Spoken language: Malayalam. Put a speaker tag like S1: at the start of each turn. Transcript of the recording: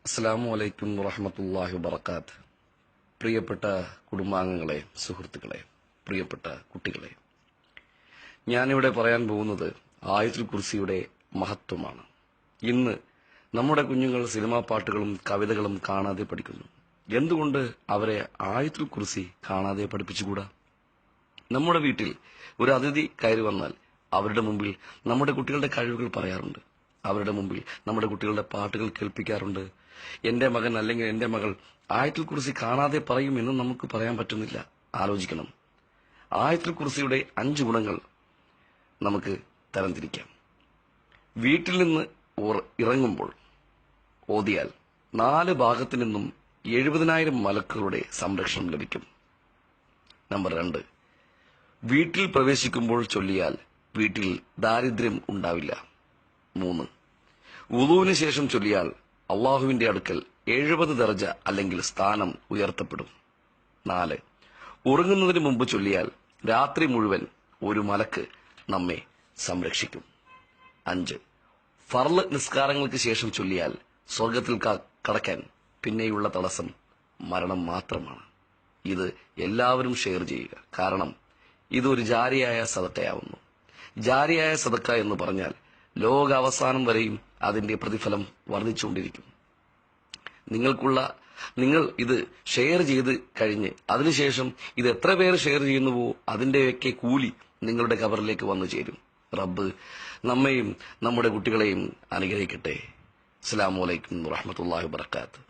S1: അസ്സലാമു അലൈക്കും വറഹ്മത്തുള്ളാഹി വബറകാത്ത്. പ്രിയപ്പെട്ട കുടുംബാംഗങ്ങളെ, സുഹൃത്തുക്കളെ, പ്രിയപ്പെട്ട കുട്ടികളെ, ഞാനിവിടെ പറയാൻ പോകുന്നത് ആയത്തുൽ കുർസിയുടെ മഹത്വമാണ്. ഇന്ന് നമ്മുടെ കുഞ്ഞുങ്ങൾ സിനിമാ പാട്ടുകളും കവിതകളും കാണാതെ പഠിക്കുന്നു. എന്തുകൊണ്ട് അവരെ ആയത്തുൽ കുർസി കാണാതെ പഠിപ്പിച്ചുകൂടാ? നമ്മുടെ വീട്ടിൽ ഒരു അതിഥി കയറി വന്നാൽ അവരുടെ മുമ്പിൽ നമ്മുടെ കുട്ടികളുടെ കഴിവുകൾ പറയാറുണ്ട്. അവരുടെ മുമ്പിൽ നമ്മുടെ കുട്ടികളുടെ പാട്ടുകൾ കേൾപ്പിക്കാറുണ്ട്. എന്റെ മകൻ അല്ലെങ്കിൽ എന്റെ മകൾ ആയത്തുൽ കുർസി കാണാതെ പറയുമെന്ന് നമുക്ക് പറയാൻ പറ്റുന്നില്ല. ആലോചിക്കണം. ആയത്തുൽ കുർസിയുടെ 5 ഗുണങ്ങൾ നമുക്ക് തരംതിരിക്കാം. വീട്ടിൽ നിന്ന് ഇറങ്ങുമ്പോൾ ഓതിയാൽ 4 ഭാഗത്തു നിന്നും 70,000 മലക്കുകളുടെ സംരക്ഷണം ലഭിക്കും. നമ്പർ 2, വീട്ടിൽ പ്രവേശിക്കുമ്പോൾ ചൊല്ലിയാൽ വീട്ടിൽ ദാരിദ്ര്യം ഉണ്ടാവില്ല. 3, വുളൂവിന് ശേഷം ചൊല്ലിയാൽ അള്ളാഹുവിന്റെ അടുക്കൽ 70 ദർജ അല്ലെങ്കിൽ സ്ഥാനം ഉയർത്തപ്പെടും. 4, ഉറങ്ങുന്നതിന് മുമ്പ് ചൊല്ലിയാൽ രാത്രി മുഴുവൻ ഒരു മലക്ക് നമ്മെ സംരക്ഷിക്കും. 5, ഫർള് നിസ്കാരങ്ങൾക്ക് ശേഷം ചൊല്ലിയാൽ സ്വർഗത്തിൽ കടക്കാൻ പിന്നെയുള്ള തടസ്സം മരണം മാത്രമാണ്. ഇത് എല്ലാവരും ഷെയർ ചെയ്യുക. കാരണം ഇതൊരു ജാരിയായ സദക്കയാവുന്നു. ജാരിയായ സദക്ക എന്ന് പറഞ്ഞാൽ ലോകാവസാനം വരെയും അതിന്റെ പ്രതിഫലം വർദ്ധിച്ചുകൊണ്ടിരിക്കും. നിങ്ങൾ ഇത് ഷെയർ ചെയ്ത് കഴിഞ്ഞ് അതിനുശേഷം ഇത് എത്ര പേര് ഷെയർ ചെയ്യുന്നുവോ അതിന്റെയൊക്കെ കൂലി നിങ്ങളുടെ കബറിലേക്ക് വന്നു ചേരും. റബ്ബ് നമ്മെയും നമ്മുടെ കുട്ടികളെയും അനുഗ്രഹിക്കട്ടെ. അസ്സലാമു അലൈക്കും വറഹ്മത്തുള്ളാഹി വബറകാതുഹു.